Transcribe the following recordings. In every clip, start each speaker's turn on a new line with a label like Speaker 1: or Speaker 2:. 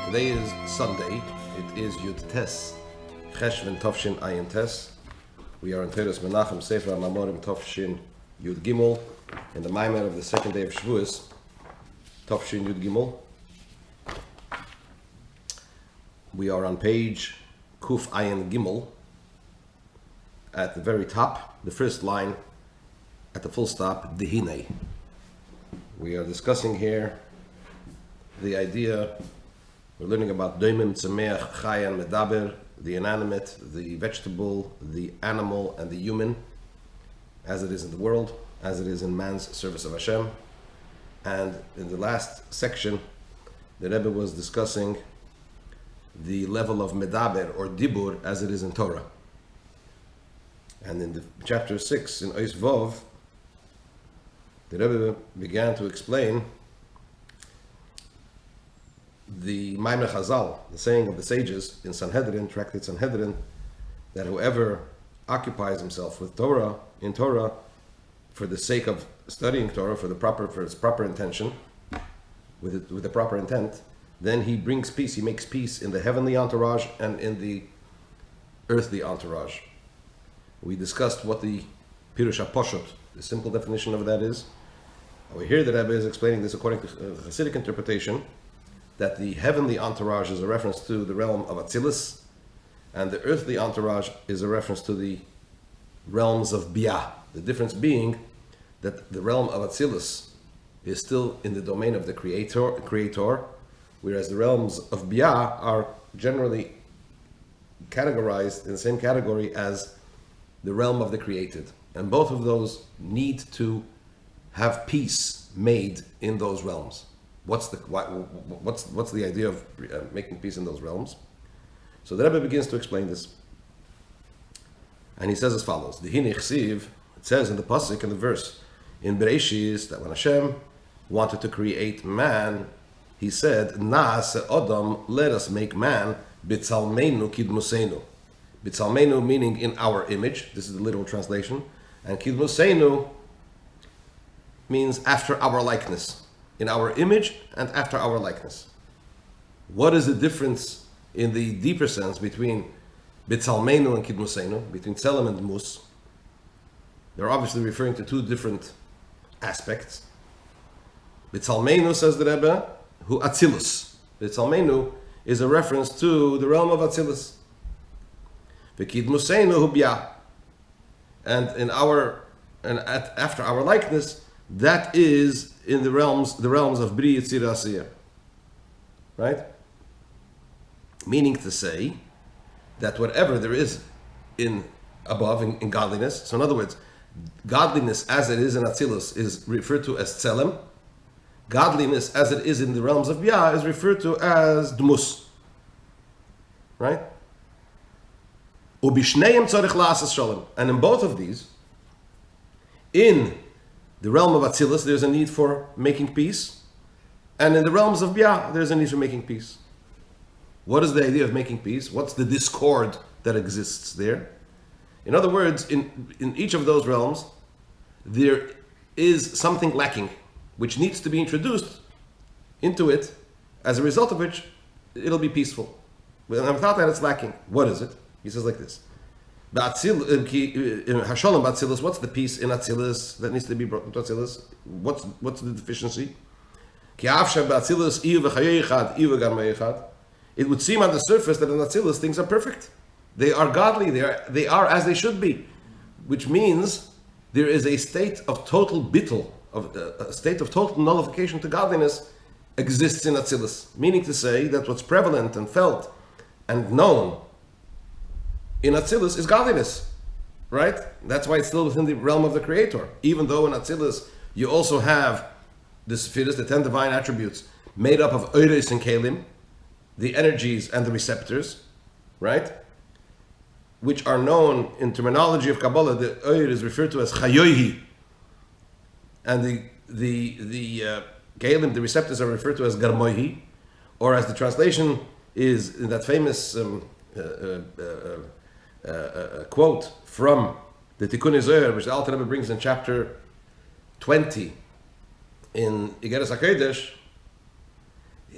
Speaker 1: Today is Sunday. It is Yud Tes, Cheshvan Tovshin Ayin Tes. We are in Teres Menachem Sefer Mamorim Tovshin Yud Gimel, in the Mamar of the second day of Shavuos, Tovshin Yud Gimel. We are on page Kuf Ayin Gimel, at the very top, the first line, at the full stop, Dehine. We are discussing here the idea. We're learning about Doimim, Tzemeach, Chayan, Medaber, the inanimate, the vegetable, the animal, and the human, as it is in the world, as it is in man's service of Hashem. And in the last section, the Rebbe was discussing the level of Medaber, or Dibur, as it is in Torah. And in the chapter 6, in Ois Vov, the Rebbe began to explain the Maimar Chazal, the saying of the sages in Sanhedrin, tractate Sanhedrin, that whoever occupies himself with Torah, in Torah, for the sake of studying Torah, for its proper intention, with the proper intent, then he brings peace, he makes peace in the heavenly entourage and in the earthly entourage. We discussed what the Pirush HaPoshut, the simple definition of that is. Over here the Rebbe is explaining this according to Hasidic interpretation, that the heavenly entourage is a reference to the realm of Atzilus, and the earthly entourage is a reference to the realms of Biyah. The difference being that the realm of Atzilus is still in the domain of the creator, whereas the realms of Biyah are generally categorized in the same category as the realm of the created. And both of those need to have peace made in those realms. What's the idea of making peace in those realms? So the Rebbe begins to explain this, and he says as follows: the Hinich Siv, it says in the pasuk, in the verse in Bereishis, that when Hashem wanted to create man, he said, Naase Adam, let us make man, Bitzalmeinu Kidmusenu. Bitzalmeinu meaning in our image. This is the literal translation, and Kidmusenu means after our likeness. In our image and after our likeness. What is the difference in the deeper sense between Bitzalmeinu and Kidmusenu, between Tzelem and Mus? They're obviously referring to two different aspects. Bitzalmeinu, says the Rebbe, hu Atzilus. Bitzalmeinu is a reference to the realm of Atzilus. V'Kidmusenu hu Biyah. And after our likeness, that is in the realms of Bri Yitzir Asiyah. Right? Meaning to say that whatever there is above in godliness, so in other words, godliness as it is in Atzilus is referred to as Tzelem. Godliness as it is in the realms of Biyah is referred to as Dmus. Right? Ubishneim tzarich la'asas shalom. And in both of these, in the realm of Atzilus, there's a need for making peace. And in the realms of Biyah, there's a need for making peace. What is the idea of making peace? What's the discord that exists there? In other words, in each of those realms, there is something lacking, which needs to be introduced into it, as a result of which it'll be peaceful. Without that, it's lacking. What is it? He says like this. Hashalom b'Atzilus, what's the peace in Atzilus that needs to be brought into Atzilus? What's the deficiency? It would seem on the surface that in Atzilus things are perfect. They are godly, they are as they should be. Which means there is a state of total bittul, a state of total nullification to godliness exists in Atzilus. Meaning to say that what's prevalent and felt and known in Atzilus is godliness, right? That's why it's still within the realm of the Creator. Even though in Atzilus you also have the Sephiros, the 10 divine attributes, made up of Oires and Kelim, the energies and the receptors, right? Which are known in terminology of Kabbalah. The Oir is referred to as Chayohi, and the Kelim, the receptors, are referred to as Garmohi, or as the translation is in that famous quote from the Tikkun Zohar, which the Alter Rebbe brings in chapter 20 in Igeres HaKodesh.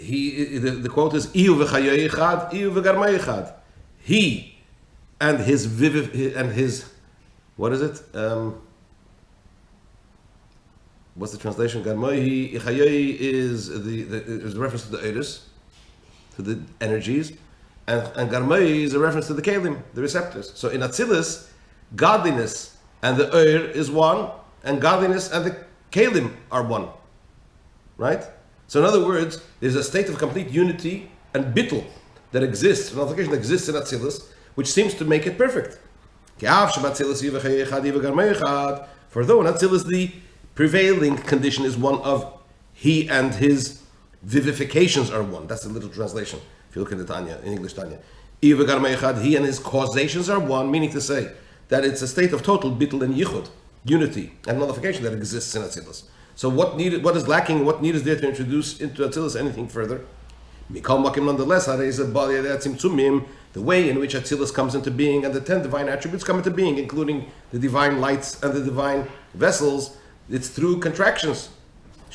Speaker 1: the quote is Iu v'chayei echad, Iu v'garmei echad. He and his what is it? What's the translation? Garmei Chayei is is a reference to the Eidus, to the energies, and Garmei is a reference to the Kalim, the receptors. So in Atzilus, godliness and the Eir is one, and godliness and the Kalim are one. Right? So in other words, there's a state of complete unity and bittul that exists, nullification that exists in Atzilus, which seems to make it perfect. For though in Atzilus the prevailing condition is one of he and his vivifications are one. That's the little translation. If you look in the Tanya, in English Tanya. He and his causations are one, meaning to say that it's a state of total bittul and yichud, unity and nullification that exists in Atzilus. So what is lacking, what need is there to introduce into Atzilus anything further? Nonetheless, the way in which Atzilus comes into being and the 10 divine attributes come into being, including the divine lights and the divine vessels, it's through contractions.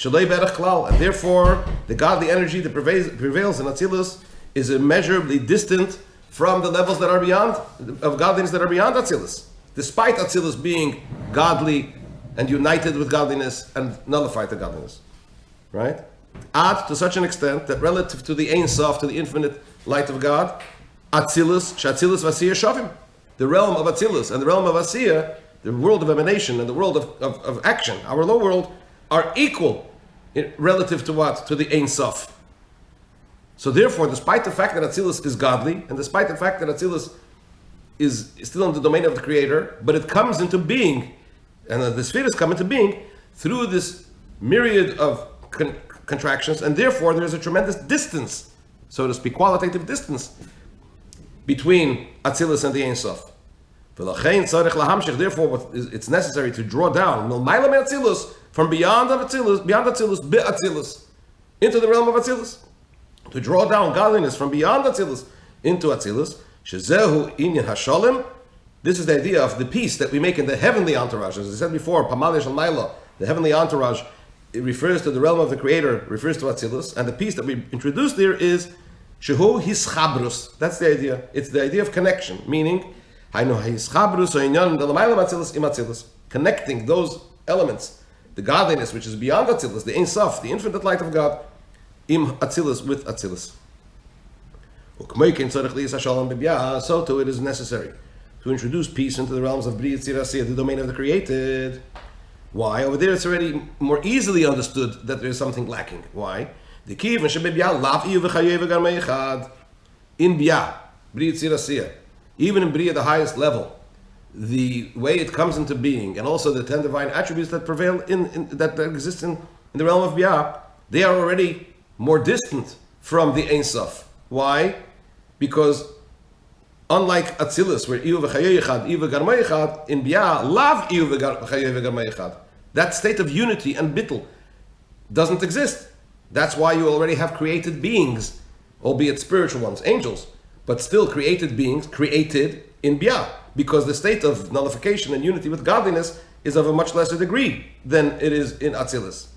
Speaker 1: And therefore, the godly energy that prevails in Atzilus is immeasurably distant from the levels that are beyond, of godliness that are beyond Atzilus. Despite Atzilus being godly and united with godliness and nullified to godliness. Right? To such an extent that relative to the Ein Sof, to the infinite light of God, Atzilus Vasiya Shavim, the realm of Atzilus and the realm of Asiya, the world of emanation and the world of action, our low world, are equal relative to what? To the Ein Sof. So therefore, despite the fact that Atzilus is godly, and despite the fact that Atzilus is still in the domain of the Creator, but it comes into being, and the spheres come into being through this myriad of contractions, and therefore there is a tremendous distance, so to speak, qualitative distance between Atzilus and the Ein Sof. Therefore, it's necessary to draw down from beyond Atzilus, into the realm of Atzilus, to draw down godliness from beyond Atzilus into Atzilus. This is the idea of the peace that we make in the heavenly entourage. As I said before, Pamalish al-Maila, the heavenly entourage, it refers to the realm of the Creator, refers to Atzilus, and the peace that we introduced there is Shehu Hischabrus. That's the idea. It's the idea of connection, meaning connecting those elements, the godliness which is beyond Atzilus, the Ein Sof, the infinite light of God, im Atzilus, with Atzilus. So too it is necessary to introduce peace into the realms of Bri Yitzir Asiyah, the domain of the created. Why? Over there it's already more easily understood that there is something lacking. Why? The Kiv and Shebebya lav iyu v'chayev v'garmei echad. In Bia, Bri Yitzir Asiyah, even in Bria, the highest level, the way it comes into being, and also the 10 divine attributes that prevail that exist in the realm of Bia, they are already more distant from the Ein Sof. Why? Because unlike Atzilus, where Iyu v'chayei echad, Iyu v'garmei echad, in Bia, lav Iyu v'chayei v'garmei echad. That state of unity and bittul doesn't exist. That's why you already have created beings, albeit spiritual ones, angels, but still created beings, created in Bia, because the state of nullification and unity with godliness is of a much lesser degree than it is in Atzilus.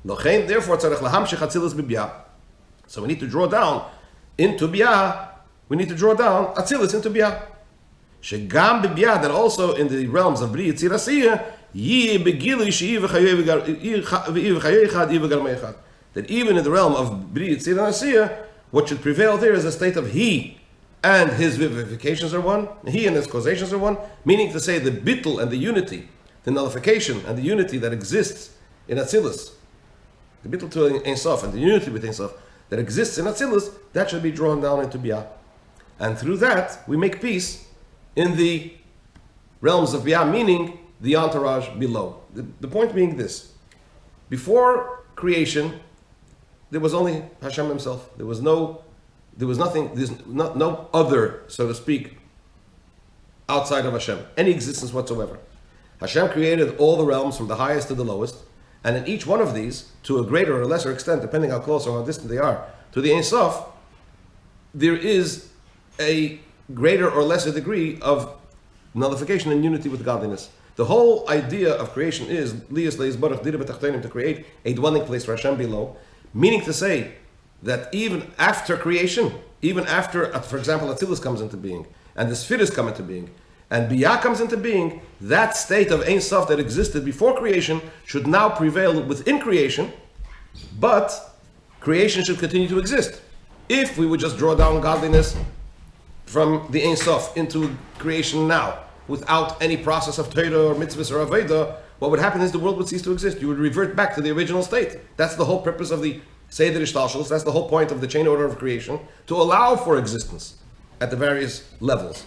Speaker 1: Therefore, so we need to draw down into Bia, we need to draw down Atzilus into Bia. Shegam b'Bia, that also in the realms of Bri Yitzir Asiyah, that even in the realm of Bri Yitzir Asiyah, what should prevail there is a state of he and his vivifications are one, he and his causations are one, meaning to say the bittul and the unity, the nullification and the unity that exists in Atzilus, the bittul to Ein Sof and the unity with Ein Sof that exists in Atzilus, that should be drawn down into Bia. And through that, we make peace in the realms of Bia, meaning the entourage below. The point being this: before creation, there was only Hashem Himself. There's no other, so to speak, outside of Hashem, any existence whatsoever. Hashem created all the realms from the highest to the lowest, and in each one of these, to a greater or lesser extent, depending how close or how distant they are, to the Ein Sof, there is a greater or lesser degree of nullification and unity with godliness. The whole idea of creation is to create a dwelling place for Hashem below, meaning to say that even after creation, even after, for example, Atzilus comes into being, and the Spheres come into being, and Biyah comes into being, that state of Ein Sof that existed before creation should now prevail within creation, but creation should continue to exist. If we would just draw down godliness from the Ein Sof into creation now, without any process of Torah or mitzvahs or Aveda, what would happen is the world would cease to exist. You would revert back to the original state. That's the whole purpose of the Seder Ishtalshalos. That's the whole point of the chain order of creation, to allow for existence at the various levels.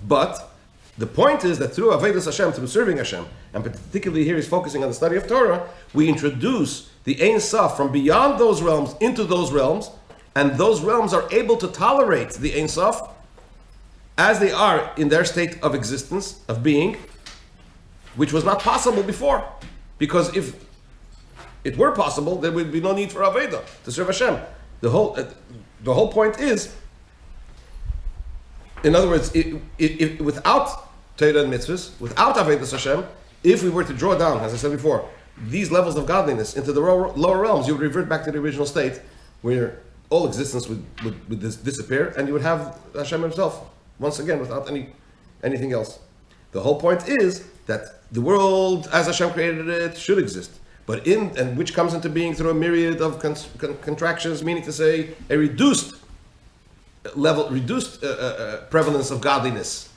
Speaker 1: But the point is that through Avodas Hashem, through serving Hashem, and particularly here he's focusing on the study of Torah, we introduce the Ein Sof from beyond those realms into those realms, and those realms are able to tolerate the Ein Sof as they are in their state of existence, of being, which was not possible before. Because if it were possible, there would be no need for Aveda to serve Hashem. The whole point is, in other words, if without Torah and mitzvahs, without Avodas Hashem, if we were to draw down, as I said before, these levels of godliness into the lower realms, you would revert back to the original state where all existence would disappear, and you would have Hashem himself once again without anything else. The whole point is that the world, as Hashem created it, should exist, but which comes into being through a myriad of contractions, meaning to say a reduced prevalence of godliness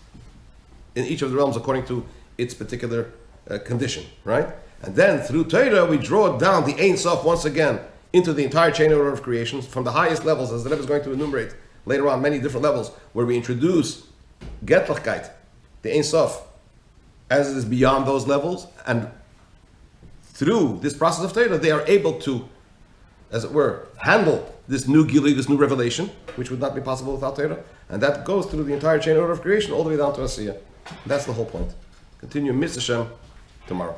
Speaker 1: in each of the realms according to its particular condition, right? And then through Torah we draw down the Ein Sof once again into the entire chain order of creation from the highest levels, as the Rebbe is going to enumerate later on, many different levels where we introduce Getlichkeit, the Ein Sof, as it is beyond those levels, and through this process of Torah they are able to, as it were, handle this new Gili, this new revelation, which would not be possible without Torah, and that goes through the entire chain order of creation all the way down to Asiyah. That's the whole point. Continue Mitzvah Hashem tomorrow.